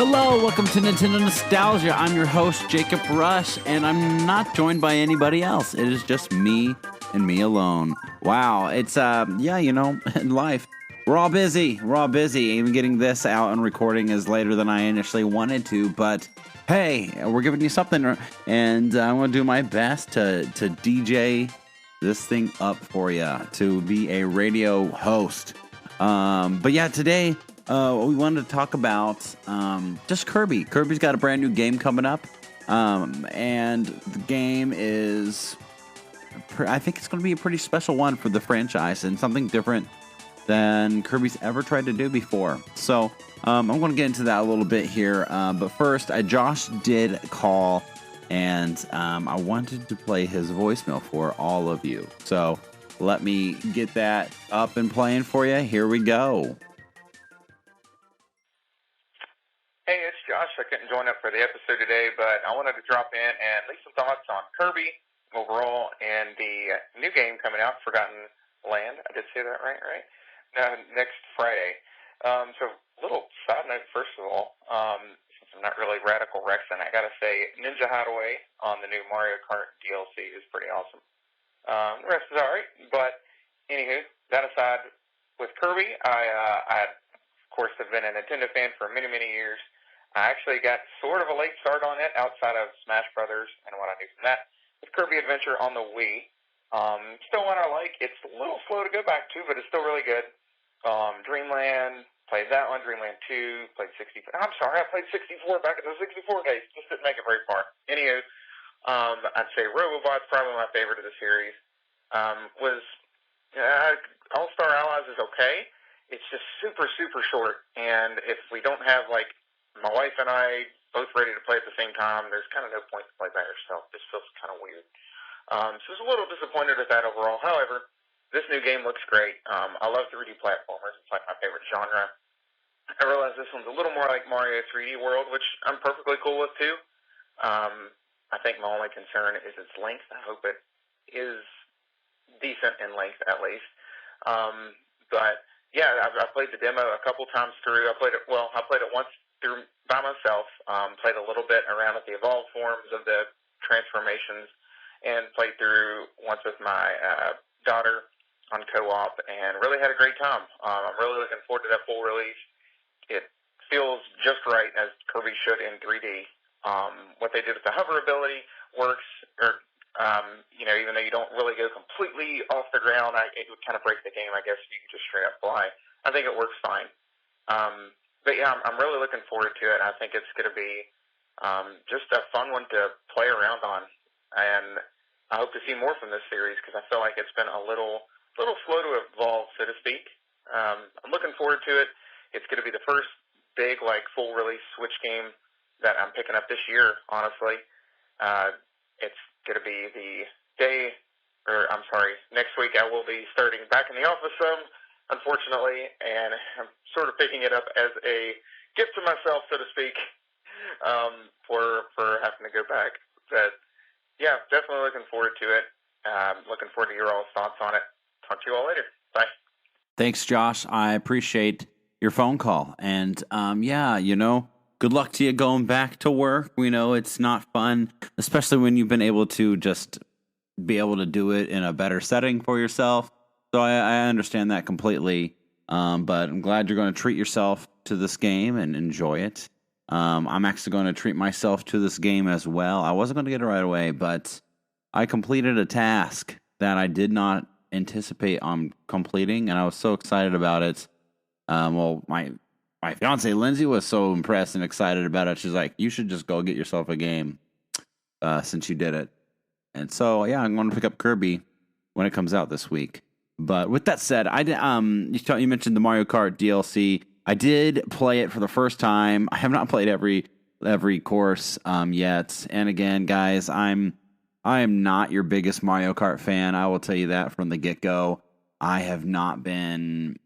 Hello, welcome to Nintendo Nostalgia. I'm your host, Jacob Rush, and I'm not joined by anybody else. It is just me and me alone. Wow, it's, in life, we're all busy. Even getting this out and recording is later than I initially wanted to, but hey, we're giving you something, and I want to do my best to DJ this thing up for you, to be a radio host. But yeah, today, we wanted to talk about just Kirby. Kirby's got a brand new game coming up, and the game is, I think it's going to be a pretty special one for the franchise and something different than Kirby's ever tried to do before. So I'm going to get into that a little bit here, but first, Josh did call, and I wanted to play his voicemail for all of you. So let me get that up and playing for you. Here we go. Hey, it's Josh. I couldn't join up for the episode today, but I wanted to drop in and leave some thoughts on Kirby overall and the new game coming out, Forgotten Land. I did say that right? Next Friday. So, a little side note, first of all, since I'm not really Radical Rex, and I gotta say, Ninja Hideaway on the new Mario Kart DLC is pretty awesome. The rest is alright, but anywho, that aside, with Kirby, I of course, have been a Nintendo fan for many, many years. I actually got sort of a late start on it outside of Smash Brothers and what I knew from that with Kirby Adventure on the Wii. Still one I like. It's a little slow to go back to, but it's still really good. Dreamland, played that one. Dreamland 2, played 64. I'm sorry, I played 64 back in the 64 days. Just didn't make it very far. Anywho, I'd say Robobot's probably my favorite of the series. All-Star Allies is okay. It's just super, super short, and if we don't have, like, my wife and I both ready to play at the same time, there's kind of no point to play by yourself. This feels kind of weird. So I was a little disappointed with that overall. However, this new game looks great. I love 3D platformers. It's like my favorite genre. I realize this one's a little more like Mario 3D World, which I'm perfectly cool with, too. I think my only concern is its length. I hope it is decent in length, at least. But yeah, I played the demo a couple times through. I played it once through by myself. Played a little bit around with the evolved forms of the transformations, and played through once with my daughter on co-op, and really had a great time. I'm really looking forward to that full release. It feels just right, as Kirby should in 3D. What they did with the hover ability works, even though you don't really go completely off the ground, it would kind of break the game, I guess, if you could just straight up fly. I think it works fine. But yeah, I'm really looking forward to it. I think it's going to be just a fun one to play around on. And I hope to see more from this series, because I feel like it's been a little slow to evolve, so to speak. I'm looking forward to it. It's going to be the first big, full release Switch game that I'm picking up this year, honestly. It's going to be next week I will be starting back in the office some, unfortunately, and I'm sort of picking it up as a gift to myself, so to speak, for having to go back. But yeah, definitely looking forward to it. Looking forward to your all's thoughts on it. Talk to you all later. Bye. Thanks, Josh. I appreciate your phone call. And good luck to you going back to work. We know it's not fun, especially when you've been able to just be able to do it in a better setting for yourself. So I understand that completely. But I'm glad you're going to treat yourself to this game and enjoy it. I'm actually going to treat myself to this game as well. I wasn't going to get it right away, but I completed a task that I did not anticipate on completing, and I was so excited about it. My fiance Lindsay was so impressed and excited about it. She's like, "You should just go get yourself a game since you did it." And so, yeah, I'm going to pick up Kirby when it comes out this week. But with that said, I did. You mentioned the Mario Kart DLC. I did play it for the first time. I have not played every course yet. And again, guys, I am not your biggest Mario Kart fan. I will tell you that from the get-go. I have not been.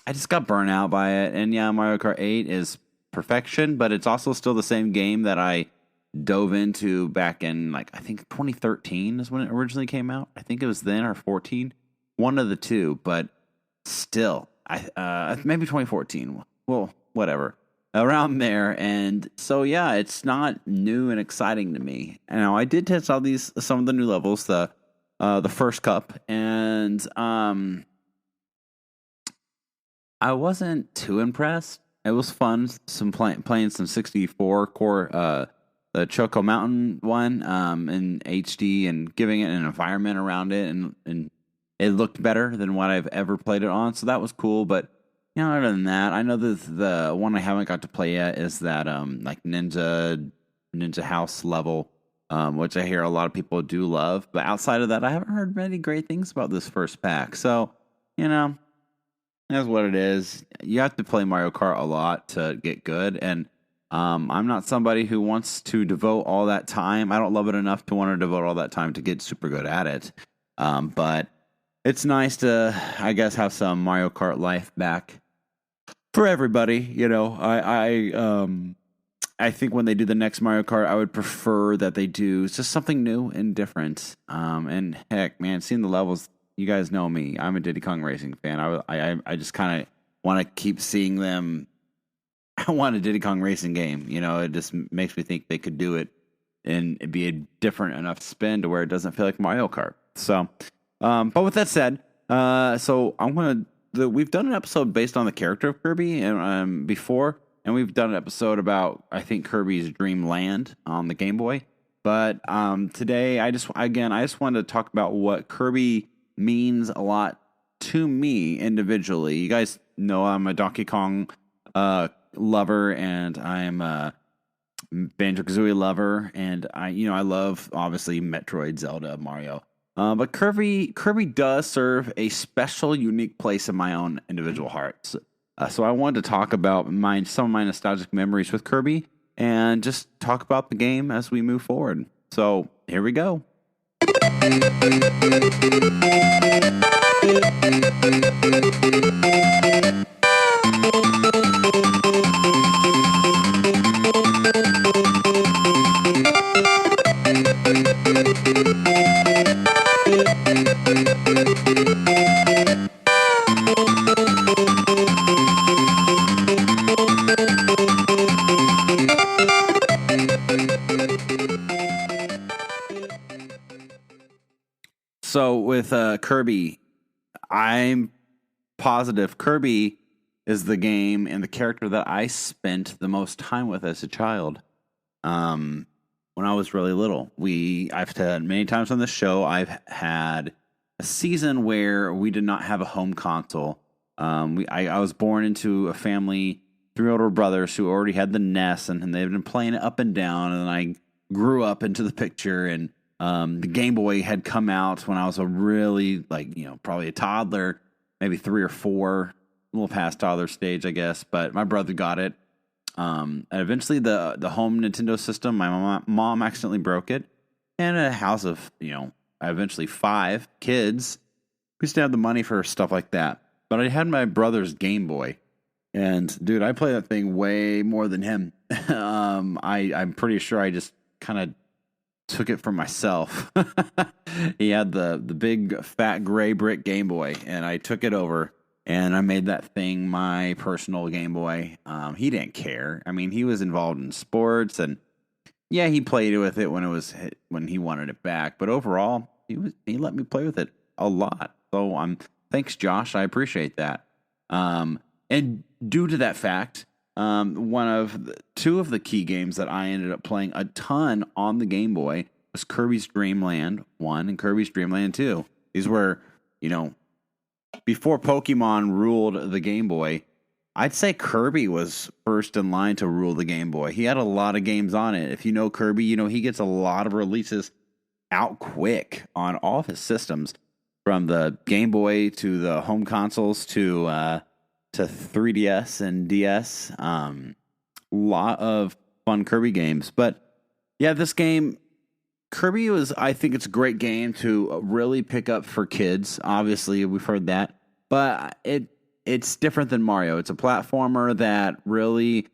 I just got burnt out by it. And yeah, Mario Kart 8 is perfection, but it's also still the same game that I dove into back in, I think 2013 is when it originally came out. I think it was then, or 14. One of the two, but still, maybe 2014. Well, whatever. around there. And so, yeah, it's not new and exciting to me. Now, I did test out some of the new levels, the first cup, and I wasn't too impressed. It was fun, playing some 64 core, the Choco Mountain one, in HD, and giving it an environment around it, and it looked better than what I've ever played it on. So that was cool. But other than that, I know that the one I haven't got to play yet is that like Ninja House level, which I hear a lot of people do love. But outside of that, I haven't heard many great things about this first pack. So that's what it is. You have to play Mario Kart a lot to get good, and I'm not somebody who wants to devote all that time. I don't love it enough to want to devote all that time to get super good at it. But it's nice to, I guess, have some Mario Kart life back for everybody. I think when they do the next Mario Kart, I would prefer that they do just something new and different. And heck, man, seeing the levels. You guys know me. I'm a Diddy Kong Racing fan. I just kind of want to keep seeing them. I want a Diddy Kong Racing game. It just makes me think they could do it and it'd be a different enough spin to where it doesn't feel like Mario Kart. So, but with that said, we've done an episode based on the character of Kirby and before, and we've done an episode about, I think, Kirby's Dream Land on the Game Boy. But today, I just wanted to talk about what Kirby means a lot to me individually. You guys know I'm a Donkey Kong lover, and I'm a Banjo-Kazooie lover, and I love, obviously, Metroid, Zelda, Mario. But Kirby does serve a special, unique place in my own individual heart. So I wanted to talk about some of my nostalgic memories with Kirby, and just talk about the game as we move forward. So here we go. So with Kirby, I'm positive Kirby is the game and the character that I spent the most time with as a child. When I was really little, I've had many times on the show. I've had a season where we did not have a home console. I was born into a family, 3 older brothers who already had the NES, and they've been playing it up and down. And then I grew up into the picture, and the Game Boy had come out when I was a really, probably a toddler, maybe 3 or 4, a little past toddler stage, I guess. But my brother got it. And eventually the home Nintendo system, my mom accidentally broke it. And a house of, eventually 5 kids, we used to have the money for stuff like that. But I had my brother's Game Boy. And, dude, I played that thing way more than him. I'm pretty sure I just kind of took it for myself. He had the big fat gray brick Game Boy, and I took it over, and I made that thing my personal Game Boy. He didn't care. I mean, he was involved in sports, and yeah, he played with it when he wanted it back. But overall, he let me play with it a lot. So thanks, Josh. I appreciate that. And due to that fact, two of the key games that I ended up playing a ton on the Game Boy was Kirby's Dream Land 1 and Kirby's Dream Land 2. These were, before Pokemon ruled the Game Boy, I'd say Kirby was first in line to rule the Game Boy. He had a lot of games on it. If you know Kirby, he gets a lot of releases out quick on all of his systems, from the Game Boy to the home consoles to 3DS and DS. Lot of fun Kirby games. But yeah, this game, Kirby I think it's a great game to really pick up for kids. Obviously, we've heard that. But it's different than Mario. It's a platformer that really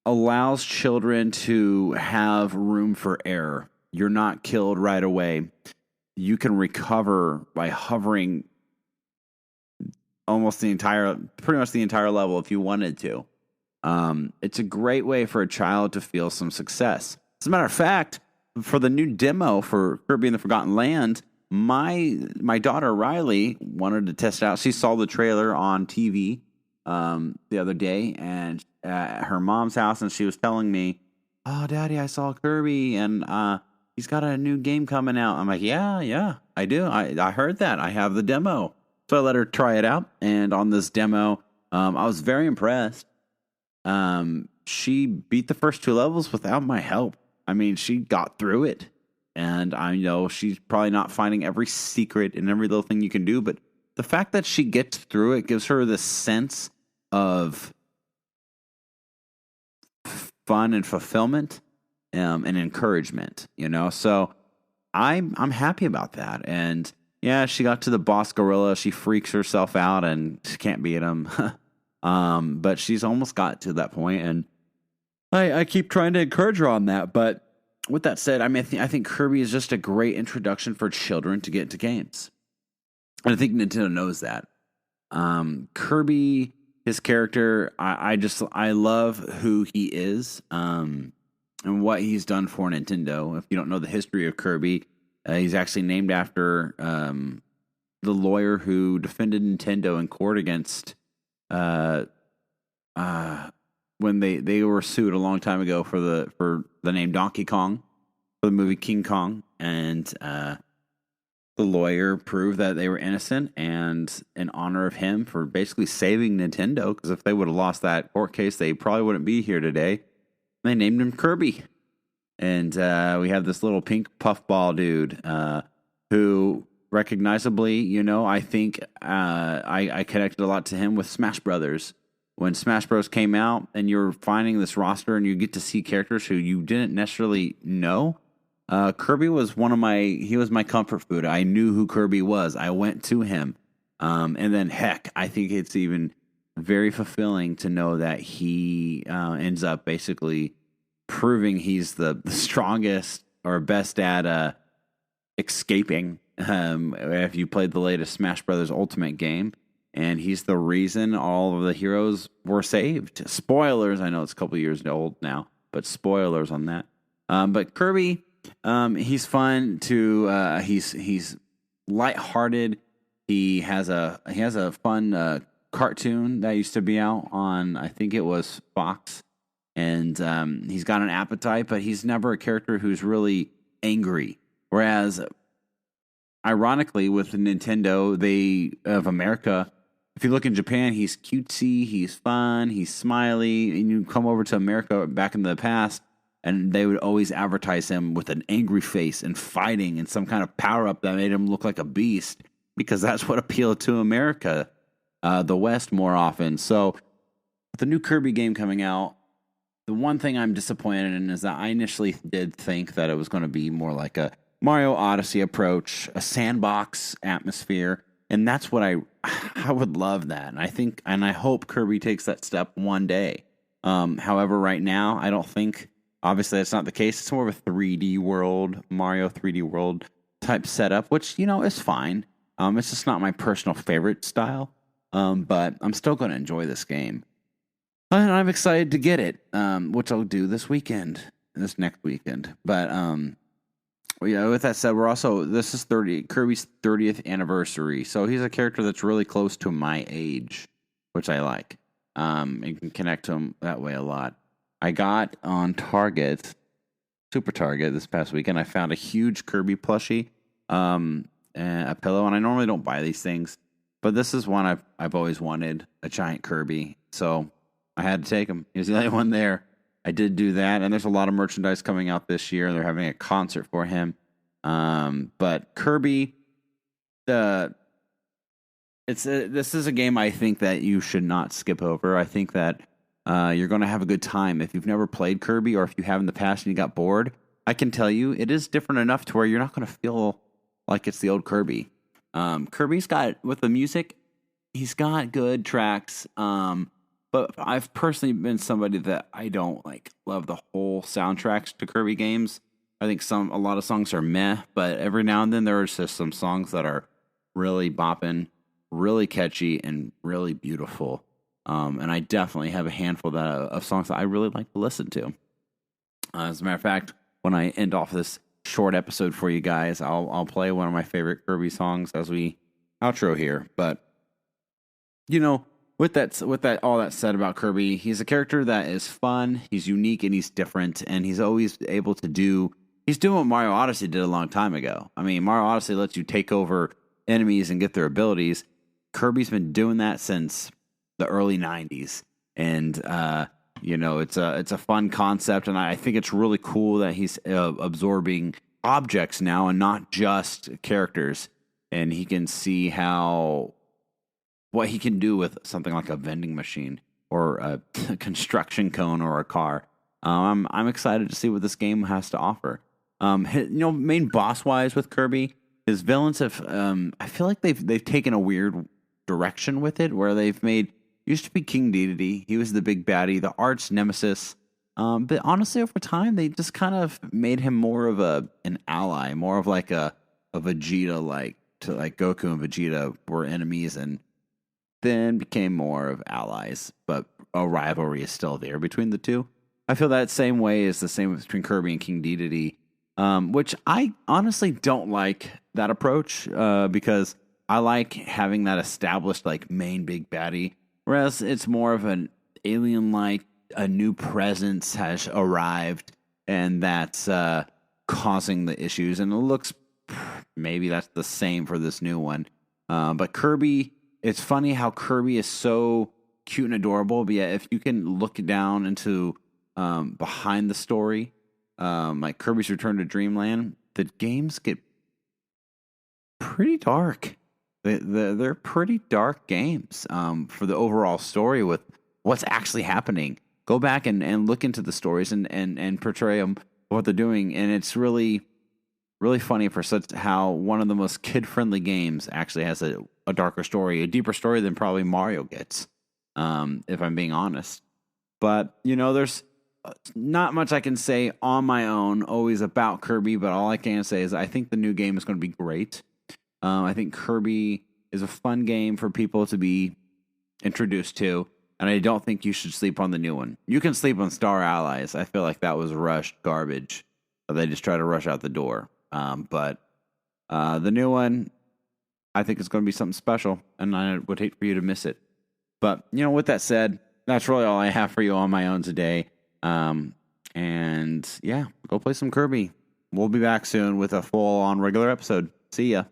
allows children to have room for error. You're not killed right away. You can recover by hovering pretty much the entire level if you wanted to. It's a great way for a child to feel some success. As a matter of fact, for the new demo for Kirby and the Forgotten Land, my daughter Riley wanted to test it out. She saw the trailer on TV the other day, and at her mom's house, and she was telling me, "Oh, Daddy, I saw Kirby, and he's got a new game coming out." I'm like, "Yeah, I do. I heard that. I have the demo." So I let her try it out, and on this demo, I was very impressed. She beat the first 2 levels without my help. I mean, she got through it. And I know she's probably not finding every secret and every little thing you can do, but the fact that she gets through it gives her this sense of fun and fulfillment, and encouragement, So I'm happy about that. And yeah, she got to the boss gorilla. She freaks herself out and she can't beat him. But she's almost got to that point, and I keep trying to encourage her on that. But with that said, I mean, I think Kirby is just a great introduction for children to get into games, and I think Nintendo knows that. Kirby, his character, I love who he is, and what he's done for Nintendo. If you don't know the history of Kirby, he's actually named after the lawyer who defended Nintendo in court against when they were sued a long time ago for the name Donkey Kong for the movie King Kong, and the lawyer proved that they were innocent, and in honor of him for basically saving Nintendo, because if they would have lost that court case, they probably wouldn't be here today. They named him Kirby, and we have this little pink puffball dude who recognizably, I think I connected a lot to him with Smash Brothers. When Smash Bros. Came out and you're finding this roster and you get to see characters who you didn't necessarily know, Kirby was he was my comfort food. I knew who Kirby was. I went to him. And then heck, I think it's even very fulfilling to know that he ends up basically proving he's the strongest or best at escaping. If you played the latest Smash Brothers Ultimate game, and he's the reason all of the heroes were saved. Spoilers, I know it's a couple years old now, but spoilers on that. But Kirby, he's fun to. He's lighthearted. He has a fun cartoon that used to be out on, I think it was Fox, and he's got an appetite, but he's never a character who's really angry. Whereas, ironically, with Nintendo, of America, if you look in Japan, he's cutesy, he's fun, he's smiley, and you come over to America back in the past, and they would always advertise him with an angry face and fighting and some kind of power-up that made him look like a beast, because that's what appealed to America, the West, more often. So, with the new Kirby game coming out, the one thing I'm disappointed in is that I initially did think that it was going to be more like a Mario Odyssey approach, a sandbox atmosphere, and that's what I would love that. And I hope Kirby takes that step one day. However, right now, I don't think, obviously that's not the case. It's more of a 3D world, Mario 3D world type setup, which, is fine. It's just not my personal favorite style. But I'm still going to enjoy this game. And I'm excited to get it, which I'll do this next weekend. But, with that said, this is Kirby's 30th anniversary. So he's a character that's really close to my age, which I like. And can connect to him that way a lot. I got on Target, Super Target, this past weekend, I found a huge Kirby plushie, and a pillow. And I normally don't buy these things, but this is one I've always wanted, a giant Kirby. So I had to take him. He was the only one there. I did do that, and there's a lot of merchandise coming out this year. They're having a concert for him. But Kirby, this is a game I think that you should not skip over. I think that you're going to have a good time. If you've never played Kirby, or if you have in the past and you got bored, I can tell you it is different enough to where you're not going to feel like it's the old Kirby. Kirby's got, with the music, he's got good tracks. But I've personally been somebody that I don't love the whole soundtracks to Kirby games. I think a lot of songs are meh, but every now and then there's just some songs that are really bopping, really catchy, and really beautiful. And I definitely have a handful of songs that I really like to listen to. As a matter of fact, when I end off this short episode for you guys, I'll play one of my favorite Kirby songs as we outro here. But with that all that said about Kirby, he's a character that is fun, he's unique, and he's different, and he's always able to do. He's doing what Mario Odyssey did a long time ago. I mean, Mario Odyssey lets you take over enemies and get their abilities. Kirby's been doing that since the early '90s, and it's a fun concept, and I think it's really cool that he's absorbing objects now and not just characters, and he can see what he can do with something like a vending machine or a construction cone or a car. I'm excited to see what this game has to offer. Main boss wise with Kirby, his villains have I feel like they've taken a weird direction with it, where they've made used to be King Dedede. He was the big baddie, the arch nemesis. But honestly, over time, they just kind of made him more of an ally, more of like a Vegeta, like Goku and Vegeta were enemies, and then became more of allies. But a rivalry is still there between the two. I feel that same way is the same between Kirby and King Dedede, which I honestly don't like that approach because I like having that established like main big baddie, whereas it's more of an alien-like, a new presence has arrived, and that's causing the issues. And it looks maybe that's the same for this new one. But Kirby, it's funny how Kirby is so cute and adorable, but yet if you can look down into behind the story, like Kirby's Return to Dreamland, the games get pretty dark. They're pretty dark games for the overall story with what's actually happening. Go back and look into the stories and portray them, what they're doing, and it's really, really funny for how one of the most kid-friendly games actually has a darker story, a deeper story than probably Mario gets, if I'm being honest. But, there's not much I can say on my own always about Kirby, but all I can say is I think the new game is going to be great. I think Kirby is a fun game for people to be introduced to, and I don't think you should sleep on the new one. You can sleep on Star Allies. I feel like that was rushed garbage. They just try to rush out the door. But the new one, I think it's going to be something special, and I would hate for you to miss it. But, with that said, that's really all I have for you on my own today. And yeah, go play some Kirby. We'll be back soon with a full-on regular episode. See ya.